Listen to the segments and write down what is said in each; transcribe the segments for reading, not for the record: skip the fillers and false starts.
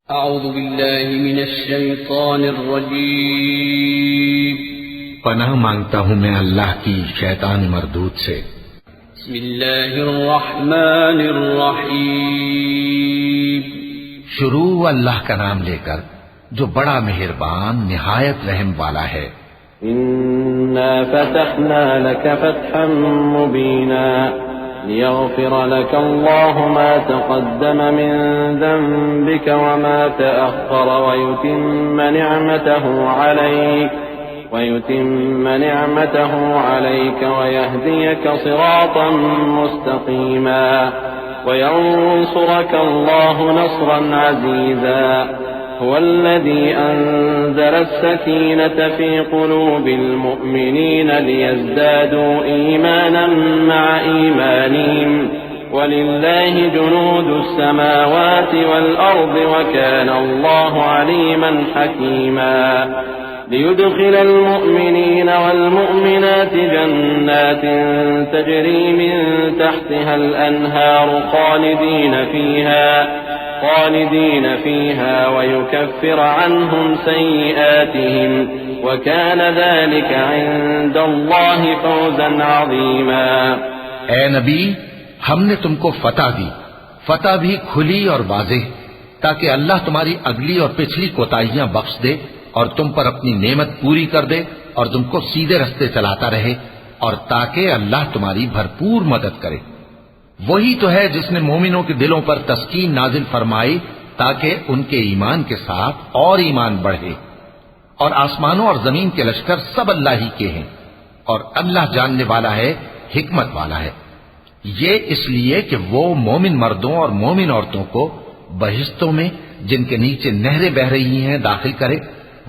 अऊज़ु बिल्लाहि मिनश शैतानिर रजीम। पनाह मांगता हूँ मैं अल्लाह की शैतान मरदूद से। बिस्मिल्लाहिर रहमानिर रहीम। शुरू अल्लाह का नाम लेकर जो बड़ा मेहरबान निहायत रहम वाला है। इन्ना फतहना लक फतहन मुबीना लियग़फ़िर लक अल्लाहु मा तक़द्दम मिन ज़ंबिक व मा तअख़्ख़र व युतिम्म निअमतहु अलैक व यहदियक सिरातन मुस्तक़ीमा व यंसुरक अल्लाहु नस्रन अज़ीज़ा हुवल्लज़ी अंज़ल अस्सकीनत फ़ी क़ुलूबिल मुअ्मिनीन लियज़्दादू ईमानन मअ ईमानिहिम वलिल्लाहि जुनूदुस समावाति वल अर्दि व काना अल्लाहु अलीमन हकीमा लियुदखिल المؤمنين والمؤمنات جنات تجري من تحتها الأنهار خالدين فيها ويكفر عنهم سيئاتهم وكان ذلك عند الله فوزا عظيما। ए नबी, हमने तुमको फतह दी, फतह भी खुली और वाज़ेह, ताकि अल्लाह तुम्हारी अगली और पिछली कोताहियां बख्श दे और तुम पर अपनी नेमत पूरी कर दे और तुमको सीधे रास्ते चलाता रहे, और ताकि अल्लाह तुम्हारी भरपूर मदद करे। वही तो है जिसने मोमिनों के दिलों पर तस्कीन नाजिल फरमाई ताकि उनके ईमान के साथ और ईमान बढ़े। और आसमानों और जमीन के लश्कर सब अल्लाह ही के हैं, और अल्लाह जानने वाला है, हिकमत वाला है। ये इसलिए कि वो मोमिन मर्दों और मोमिन औरतों को बहिश्तों में, जिनके नीचे नहरें बह रही हैं, दाखिल करे,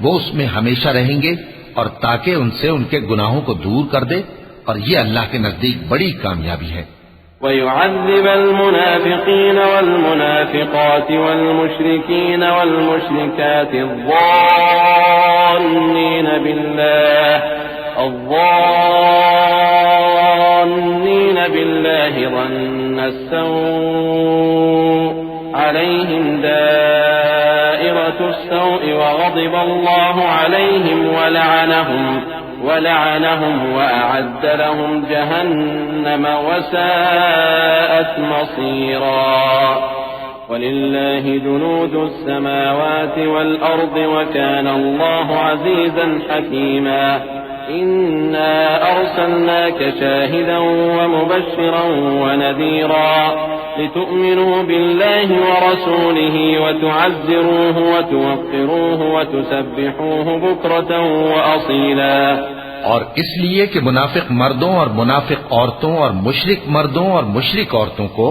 वो उसमें हमेशा रहेंगे, और ताकि उनसे उनके गुनाहों को दूर कर दे, और ये अल्लाह के नजदीक बड़ी कामयाबी है। वयुअज़्ज़िब अल-मुनाफ़िक़ीन वल-मुनाफ़िक़ात वल-मुश्रिकीन वल-मुश्रिकात अज़्ज़ान्नीन बिल्लाहि ظन्न السوء عليهم دائرة السوء وغضب الله عليهم ولعنهم وأعد لهم جهنم وساءت مصيرا ولله جنود السماوات والأرض وكان الله عزيزا حكيما إنا أرسلناك شاهدا ومبشرا ونذيرا لتؤمنوا بالله ورسوله وتعزروه وتوقروه وتسبحوه بكرة وأصيلا। और इसलिए कि मुनाफिक मर्दों और मुनाफिक औरतों और मुशरिक मर्दों और मुशरिक औरतों को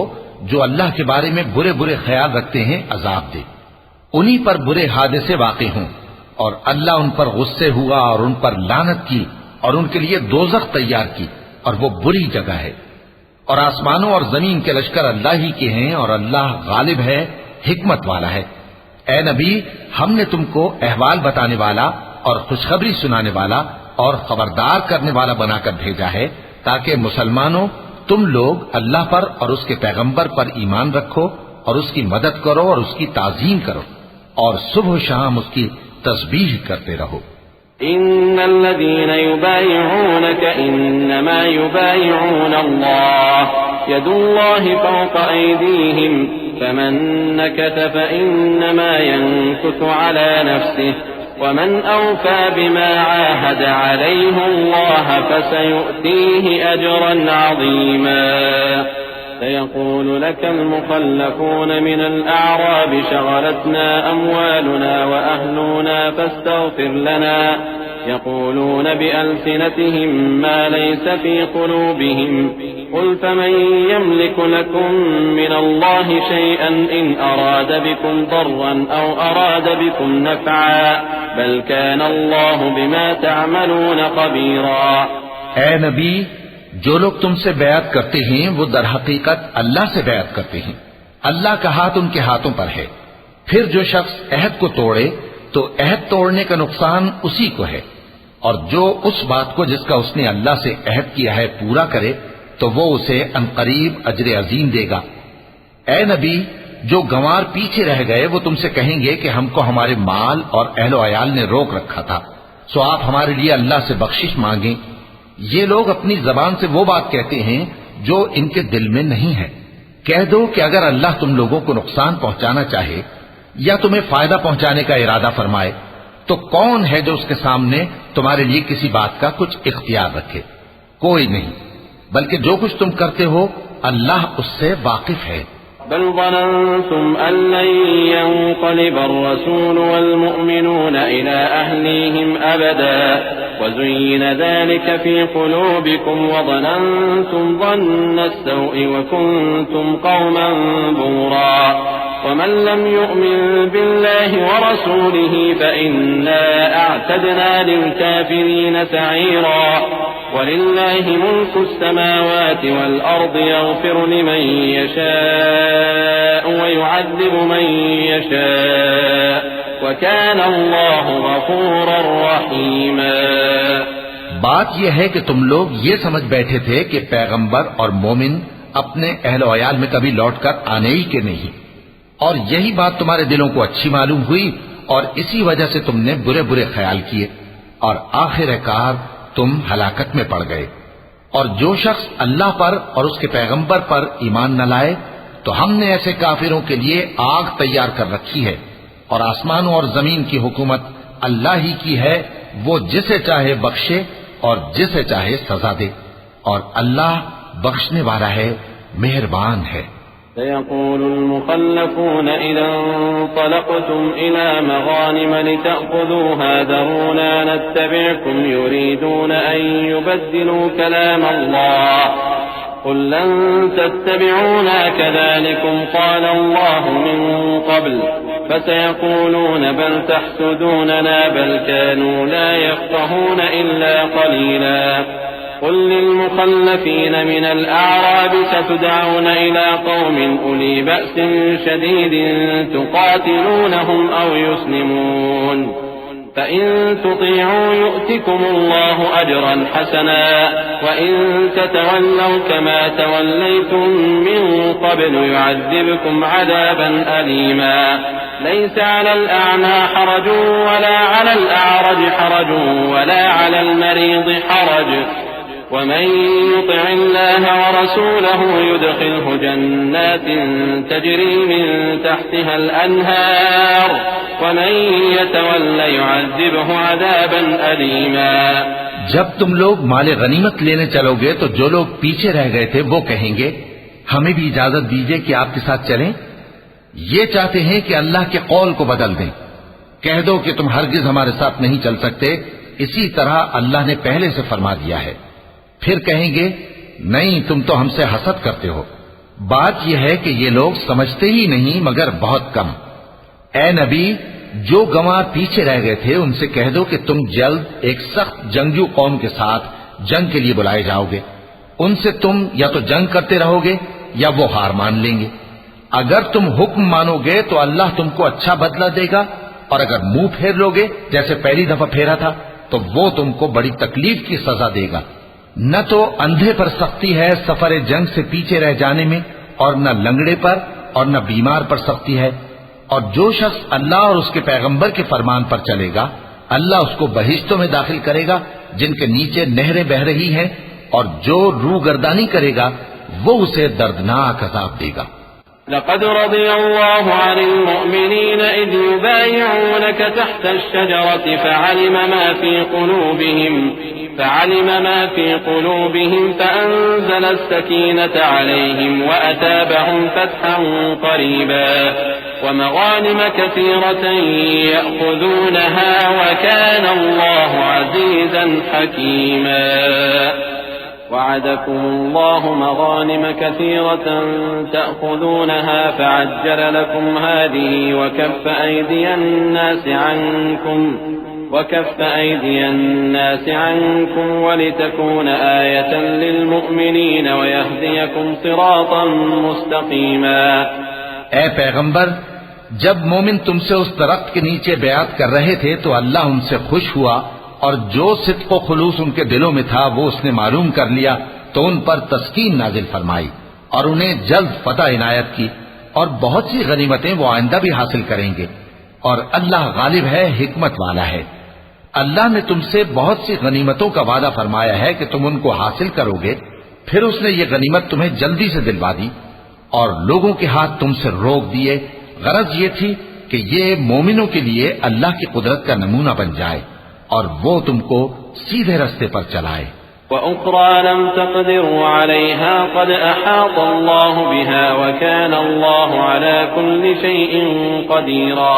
जो अल्लाह के बारे में बुरे बुरे ख्याल रखते हैं अजाब दे, उन्हीं पर बुरे हादसे वाक़े हों, और अल्लाह उन पर गुस्से हुआ और उन पर लानत की और उनके लिए दोज़ख तैयार की, और वो बुरी जगह है। और आसमानों और जमीन के लश्कर अल्लाह ही के हैं, और अल्लाह गालिब है, हिकमत वाला है। ए नबी, हमने तुमको अहवाल बताने वाला और खुशखबरी सुनाने वाला और खबरदार करने वाला बनाकर भेजा है, ताकि मुसलमानों तुम लोग अल्लाह पर और उसके पैगंबर पर ईमान रखो और उसकी मदद करो और उसकी ताज़ीम करो, और सुबह शाम उसकी तस्बीह करते रहो। इन्नल्लज़ीन युबायिऊनक इन्नमा युबायिऊन अल्लाह यदुल्लाहि फ़ौक़ अयदीहिम फमन नकथ फ़इन्नमा यनकुथु अला नफ़्सिहि वमन औफ़ा बिमा आहद अलैहि अल्लाह फसयु'तीहि अजरन अज़ीमा। سيقول لك المخلفون من الأعراب شغلتنا أموالنا وأهلنا فاستغفر لنا يقولون بألسنتهم ما ليس في قلوبهم قل فمن يملك لكم من الله شيئا إن أراد بكم ضرا أو أراد بكم نفعا بل كان الله بما تعملون خبيرا। ऐ नबी, जो लोग तुमसे बैत करते हैं वो दर हकीकत अल्लाह से बैत करते हैं, अल्लाह का हाथ उनके हाथों पर है। फिर जो शख्स अहद को तोड़े तो अहद तोड़ने का नुकसान उसी को है, और जो उस बात को जिसका उसने अल्लाह से अहद किया है पूरा करे तो वो उसे अनकरीब अजर अजीम देगा। ए नबी, जो गंवार पीछे रह गए वो तुमसे कहेंगे कि हमको हमारे माल और अहलो अयाल ने रोक रखा था, सो आप हमारे लिए अल्लाह से बख्शिश मांगें। ये लोग अपनी जबान से वो बात कहते हैं जो इनके दिल में नहीं है। कह दो कि अगर अल्लाह तुम लोगों को नुकसान पहुंचाना चाहे या तुम्हें फायदा पहुंचाने का इरादा फरमाए तो कौन है जो उसके सामने तुम्हारे लिए किसी बात का कुछ इख्तियार रखे? कोई नहीं, बल्कि जो कुछ तुम करते हो अल्लाह उससे वाकिफ है। बल ज़ननतुम अल्लन यंक़लिबा अर्रसूल वल्मुअमिनून इला अहलीहिम अबदा वज़ुय्यिना ज़ालिका फ़ी क़ुलूबिकुम वज़ननतुम ज़न्न अस्सौइ वकुन्तुम क़ौमन बुरा वमन लम युअमिन बिल्लाहि वरसूलिहि फ़इन्ना अअतदना लिलकाफ़िरीन सईरा वलिल्लाहि मुल्कु अस्समावाति वल अर्दि यग़फिरु लिमन यशाअ वयुअज़्ज़िबु मन यशाअ वकान अल्लाहु गफूरर रहीमा। बात यह है कि तुम लोग ये समझ बैठे थे कि पैगंबर और मोमिन अपने अहलो अयाल में कभी लौटकर आने ही के नहीं, और यही बात तुम्हारे दिलों को अच्छी मालूम हुई और इसी वजह से तुमने बुरे बुरे ख्याल किए और आखिरकार तुम हलाकत में पड़ गए। और जो शख्स अल्लाह पर और उसके पैगंबर पर ईमान न लाए तो हमने ऐसे काफिरों के लिए आग तैयार कर रखी है, और आसमानों और जमीन की हुकूमत अल्लाह ही की है, वो जिसे चाहे बख्शे और जिसे चाहे सजा दे, और अल्लाह बख्शने वाला है, मेहरबान है। سيقول المخلفون إذا انطلقتم إلى مغانم لتأخذوها ذرونا نتبعكم يريدون أن يبدلوا كلام الله قل لن تتبعونا كذلكم قال الله من قبل فسيقولون بل تحسدوننا بل كانوا لا يفقهون إلا قليلا قل للمخلفين من الأعراب ستدعون إلى قوم أولي بأس شديد تقاتلونهم أو يسلمون فإن تطيعوا يؤتكم الله أجرا حسنا وإن تتولوا كما توليتم من قبل يعذبكم عذابا أليما ليس على الأعمى حرج ولا على الأعرج حرج ولا على المريض حرج ومن يطع الله ورسوله يدخله جنات تجري من تحتها الأنهار ومن يتول يعذبه عذابا أليما। जब तुम लोग माले गनीमत लेने चलोगे तो जो लोग पीछे रह गए थे वो कहेंगे हमें भी इजाजत दीजिए कि आपके साथ चलें। ये चाहते हैं कि अल्लाह के कौल को बदल दें। कह दो कि तुम हरगिज हमारे साथ नहीं चल सकते, इसी तरह अल्लाह ने पहले से फरमा दिया है। फिर कहेंगे नहीं, तुम तो हमसे हसद करते हो। बात यह है कि ये लोग समझते ही नहीं मगर बहुत कम। ए नबी, जो गंवार पीछे रह गए थे उनसे कह दो कि तुम जल्द एक सख्त जंगजू कौम के साथ जंग के लिए बुलाए जाओगे। उनसे तुम या तो जंग करते रहोगे या वो हार मान लेंगे। अगर तुम हुक्म मानोगे तो अल्लाह तुमको अच्छा बदला देगा, और अगर मुंह फेर लोगे जैसे पहली दफा फेरा था तो वो तुमको बड़ी तकलीफ की सजा देगा। न तो अंधे पर सख्ती है सफर जंग से पीछे रह जाने में, और न लंगड़े पर और न बीमार पर सख्ती है। और जो शख्स अल्लाह और उसके पैगंबर के फरमान पर चलेगा अल्लाह उसको बहिश्तों में दाखिल करेगा जिनके नीचे नहरें बह रही हैं, और जो रूगर्दानी करेगा वो उसे दर्दनाक अज़ाब देगा। لقد رضي الله عن المؤمنين إذ يبايعونك تحت الشجرة فعلم ما في قلوبهم فأنزل السكينة عليهم وأتابهم فتحا قريبا ومغانم كثيرة يأخذونها وكان الله عزيزا حكيما وعدكم الله مغانم كثيرة تأخذونها فعجل لكم هذه وكف أيدي الناس عنكم ولتكون آية للمؤمنين ويهديكم صراطا مستقيما। ए पैगंबर, जब मोमिन तुमसे उस दरख्त के नीचे बयात कर रहे थे तो अल्लाह उनसे खुश हुआ, और जो सिद्क़ व खुलूस उनके दिलों में था वो उसने मालूम कर लिया तो उन पर तस्कीन नाजिल फरमाई और उन्हें जल्द फतह इनायत की, और बहुत सी गनीमतें वो आइंदा भी हासिल करेंगे, और अल्लाह गालिब है, हिकमत वाला है। अल्लाह ने तुमसे बहुत सी गनीमतों का वादा फरमाया है कि तुम उनको हासिल करोगे, फिर उसने ये गनीमत तुम्हें जल्दी से दिलवा दी और लोगों के हाथ तुमसे रोक दिए। गरज ये थी कि ये मोमिनों के लिए अल्लाह की कुदरत का नमूना बन जाए और वो तुमको सीधे रास्ते पर चलाए। वउख़रा लम तक़दिरू अलैहा क़द अहाता अल्लाहु बिहा वकान अल्लाहु अला कुल्लि शैइन क़दीरा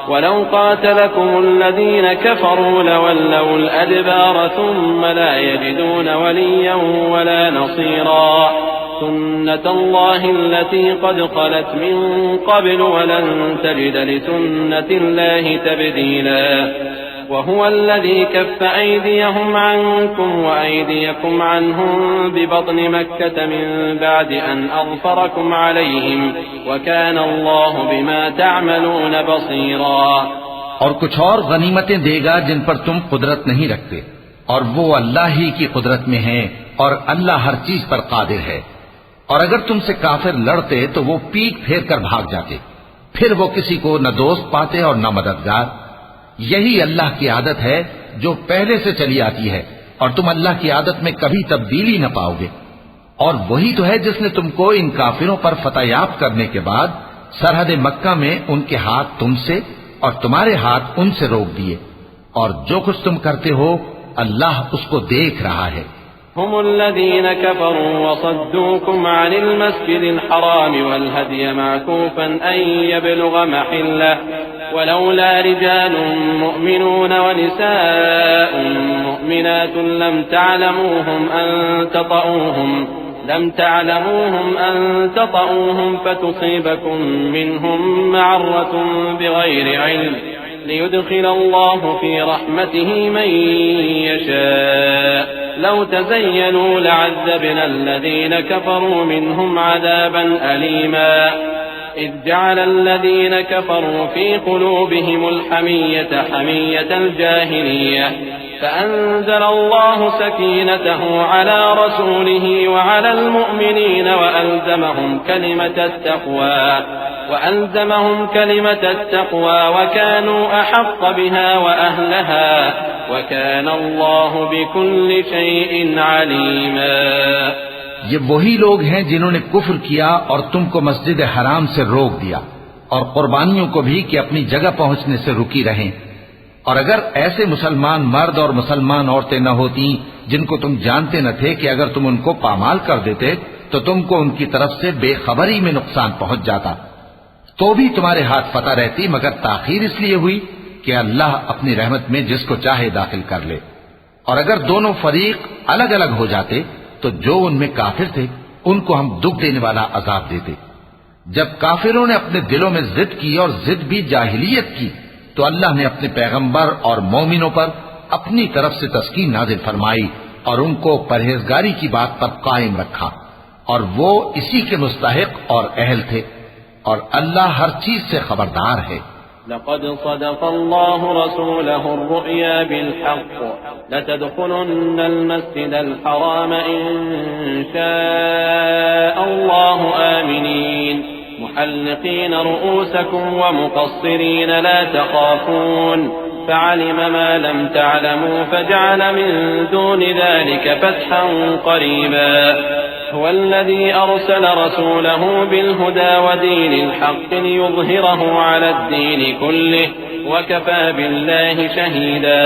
वलौ क़ातलकुमुल्लज़ीन कफ़रू लवल्लौल अदबार सुम्मा ला यजिदून वलिय्यन वला नसीरा सुन्नतल्लाहि अल्लती क़द ख़लत मिन क़ब्ल वलन तजिद लिसुन्नतिल्लाहि तब्दीला वहुव अल्लज़ी कफ़्फ़ अयदियहुम अन्कुम वअयदियकुम अन्हुम बिबत्नि मक्कत मिन बअदि अन अज़फ़रकुम अलैहिम वकान अल्लाहु बिमा तअमलून बसीरा। और कुछ और गनीमतें देगा जिन पर तुम कुदरत नहीं रखते, और वो अल्लाह ही की कुदरत में है, और अल्लाह हर चीज पर कादिर है। और अगर तुमसे काफिर लड़ते तो वो पीठ फेर कर भाग जाते, फिर वो किसी को न दोस्त पाते और न मददगार। यही अल्लाह की आदत है जो पहले से चली आती है, और तुम अल्लाह की आदत में कभी तब्दीली न पाओगे। और वही तो है जिसने तुमको इन काफिरों पर फतहयाब करने के बाद सरहद मक्का में उनके हाथ तुमसे और तुम्हारे हाथ उनसे रोक दिए, और जो कुछ तुम करते हो अल्लाह उसको देख रहा है। हुमुल्लज़ीन कफ़रू वसद्दूकुम अनिल मस्जिदिल हराम वल हदिय मअकूफन अन यबलुग महिल्लह वलौला रिजालुम मुअमिनून व निसाउन मुअमिनातुन लम तअलमूहुम अन ततऊहुम फतुसीबकुम मिनहुम मअर्रतुन बिगैरि इल्म लियुदखिल अल्लाहु फी रहमतिही मन यशा लौ तज़य्यनू लअज़्ज़बना अल्लज़ीन कफ़रू मिनहुम अज़ाबन अलीमा इज़ जअल अल्लज़ीन कफ़रू फी क़ुलूबिहिमुल हमिय्यत हमिय्यतल जाहिलिय्यह فأنزل الله سكينته على رسوله وعلى المؤمنين وألزمهم كلمة التقوى وكانوا أحق بها وأهلها وكان الله بكل شيء عليما। ये वही लोग हैं जिन्होंने कुफ्र किया और तुमको मस्जिद हराम से रोक दिया, और कुर्बानियों को भी कि अपनी जगह पहुंचने से रुकी रहें। और अगर ऐसे मुसलमान मर्द और मुसलमान औरतें न होती जिनको तुम जानते न थे कि अगर तुम उनको पामाल कर देते तो तुमको उनकी तरफ से बेखबरी में नुकसान पहुंच जाता, तो भी तुम्हारे हाथ फतह रहती, मगर ताखीर इसलिए हुई कि अल्लाह अपनी रहमत में जिसको चाहे दाखिल कर ले। और अगर दोनों फरीक अलग अलग हो जाते तो जो उनमें काफिर थे उनको हम दुख देने वाला अजाब देते। जब काफिरों ने अपने दिलों में जिद की, और जिद भी जाहिलियत की, तो अल्लाह ने अपने पैगंबर और मोमिनों पर अपनी तरफ से तस्कीन नाजिल फरमाई और उनको परहेजगारी की बात पर कायम रखा, और वो इसी के मुस्तहिक और अहल थे, और अल्लाह हर चीज से खबरदार है। लक़द सदक़ल्लाहु रसूलहु अर्रुया बिलहक़्क़ लतदख़ुलुन्नल मस्जिदल हराम इंशाअल्लाहु आमिनीन मुहल्लिक़ीन रुऊसकुम व मुक़स्सिरीन ला तख़ाफ़ून फ़अलिम मा लम तअलमू फ़जअल मिन दूनि ज़ालिक फ़तहन क़रीबा हुवल्लज़ी अरसल रसूलहु बिलहुदा व दीनिल हक़्क़ लियुज़हिरहु अलद्दीनि कुल्लिहि व कफ़ा बिल्लाहि शहीदा।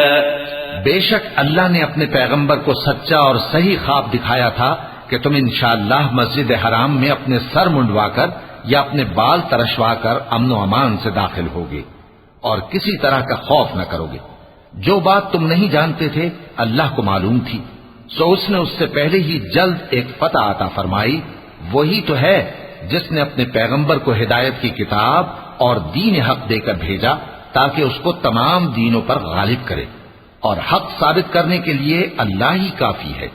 बेशक अल्लाह ने अपने पैगंबर को सच्चा और सही ख्वाब दिखाया था कि तुम इंशाअल्लाह मस्जिद हराम में अपने सर मुंडवाकर या अपने बाल तरशवाकर अमन व अमान से दाखिल होगे और किसी तरह का खौफ न करोगे। जो बात तुम नहीं जानते थे अल्लाह को मालूम थी, सो उसने उससे पहले ही जल्द एक फतह अता फरमाई। वही तो है जिसने अपने पैगंबर को हिदायत की किताब और दीन हक देकर भेजा ताकि उसको तमाम दीनों पर गालिब करे, और हक साबित करने के लिए अल्लाह ही काफी है।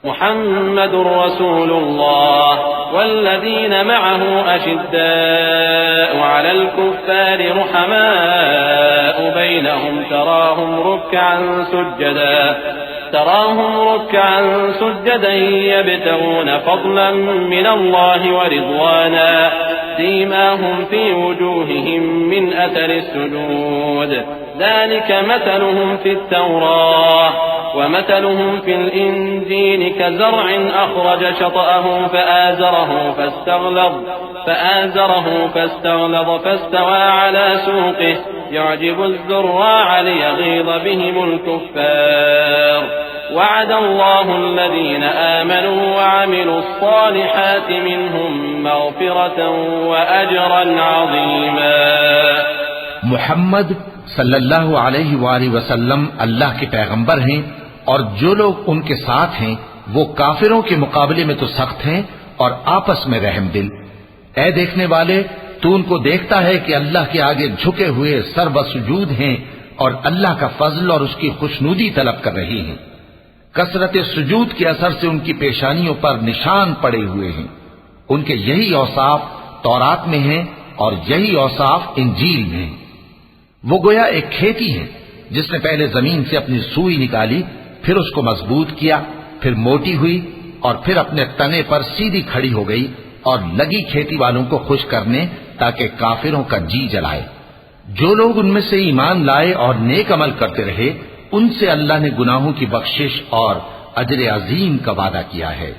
मुहम्मदुर रसूलुल्लाह वल्लज़ीन मअहु अशिद्दाउ अलल कुफ्फारि रुहमाउ बैनहुम तराहुम रुक्कअन सुज्जदा यब्तगून फضلا मिनल्लाहि व रिज़वाना सीमाहुम फी वजूहिहिम मिन अथरि सुजूद ज़ालिका मसलुहुम फित तौराह व मसलुहुम फिल इंजील कज़रअन अख़रज शतअहु फआज़रहु फस्तग़लज़ फस्तवى अला सूक़िहि युअजिबु ज़ुर्राअ लियग़ीज़ बिहिमुल कुफ़्फ़ार वअद अल्लाहु अल्लज़ीना आमनू वअमिलुस्सालिहाति मिनहुम मग़फ़िरतन व अजरन अज़ीमा। मुहम्मद सल्लल्लाहु अलैहि वसल्लम अल्लाह के पैगंबर हैं और जो लोग उनके साथ हैं वो काफिरों के मुकाबले में तो सख्त हैं और आपस में रहमदिल। ऐ देखने वाले, तू उनको देखता है कि अल्लाह के आगे झुके हुए सर्वसुजूद हैं और अल्लाह का फजल और उसकी खुशनुदी तलब कर रही हैं। कसरत सुजूद के असर से उनकी पेशानियों पर निशान पड़े हुए हैं। उनके यही औसाफ तौरात में हैं और यही औसाफ इंजील में हैं। वो गोया एक खेती है जिसने पहले जमीन से अपनी सुई निकाली, फिर उसको मजबूत किया, फिर मोटी हुई और फिर अपने तने पर सीधी खड़ी हो गई और लगी खेती वालों को खुश करने ताकि काफिरों का जी जलाए। जो लोग उनमें से ईमान लाए और नेक अमल करते रहे, उनसे अल्लाह ने गुनाहों की बख्शिश और अजर अजीम का वादा किया है।